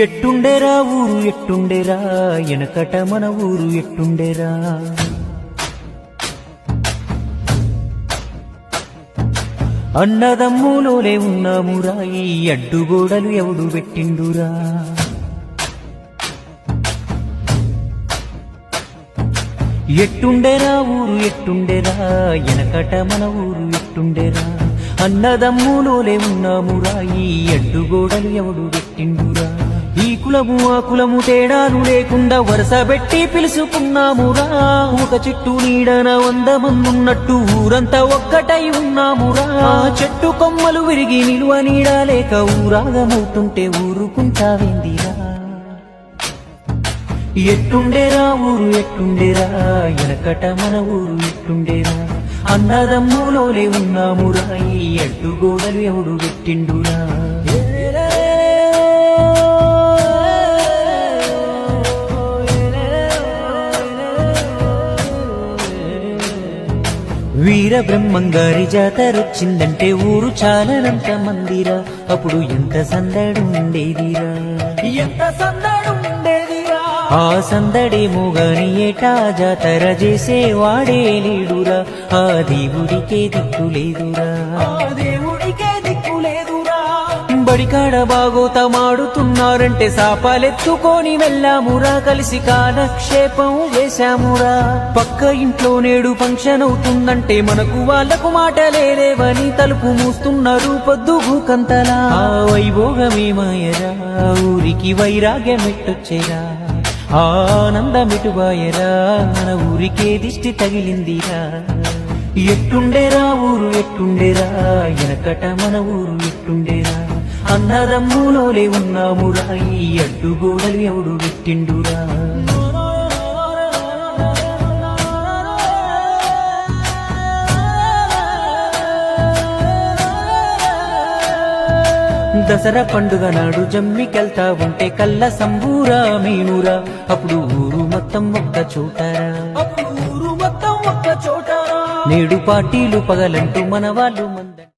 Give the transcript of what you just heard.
ఎట్టుండేరా ఊరు ఎట్టుండేరా ఎనకట మన ఊరు ఎట్టుండేరా అన్నదమ్ములోనే ఉన్నామురా ఈ అడ్డుగోడలు ఎవడు పెట్టిండురా ఎట్టుండేరా ఊరు ఎట్టుండేరా ఎనకట మన ఊరు ఎట్టుండేరా అన్నదమ్ములోనే ఉన్నామురా ఈ అడ్డుగోడలు ఎవడు పెట్టిండురా ఈ కులము ఆ కులము తేడాలు లేకుండా వరుస పెట్టి పిలుసుకున్నామురా ఒక చెట్టు నీడన 100 మందున్నట్టు ఊరంతా ఒక్కటై ఉన్నామురా చెట్టు కొమ్మలు విరిగి నిలువ నీడ లేక ఊరాగమవుతుంటే ఊరుకుంటావేందిరా ఎట్టుండేరా ఊరు ఎట్టుండేరా ఎనకట మన ఊరు ఎట్టుండేరా అన్నదమ్ములోనే ఉన్నామురా ఈ అడ్డుగోడలు ఎవడు పెట్టిండురా వీర బ్రహ్మంగారి జాతరొచ్చిందంటే ఊరు చాలనంత మందిరా అప్పుడు ఎంత సందడుండేదిరా ఎంత సందడుండేదిరా ఆ సందడేమో గాని ఏటా జాతర చేసేవాడే లేడురా ఆ దేవుడికే దిక్కులేదురా బడికాడ బాగోతమాడుతున్నారంటే సాపాలెత్తుకొని వెళ్ళామురా కలిసి కాలక్షేపం వేశామురా పక్క ఇంట్లో నేడు ఫంక్షన్ అవుతుందంటే మనకు వాళ్లకు మాటలేవని తలుపు మూస్తున్నారు పొద్దుగు కంతలా ఆ వైభోగమేమాయరా ఊరికి వైరాగ్యమెట్టొచ్చేరా ఆనందమిటుబాయరా మన ఊరికే దిష్టి తగిలిందిరా ఎట్టుండేరా ఊరు ఎట్టుండేరా ఎనకట మన ఊరు ఎట్టుండేరా అన్నదమ్ములోనే ఉన్నామురా ఈ అడ్డుగోడలు ఎవడు పెట్టిండురా దసరా పండుగ నాడు జమ్మికెళ్తా ఉంటే కళ్ళ సంబూరా మీనురా అప్పుడు ఊరు మొత్తం ఒక్క చోటరా నేడు పార్టీలు పగలంటూ మన వాళ్ళు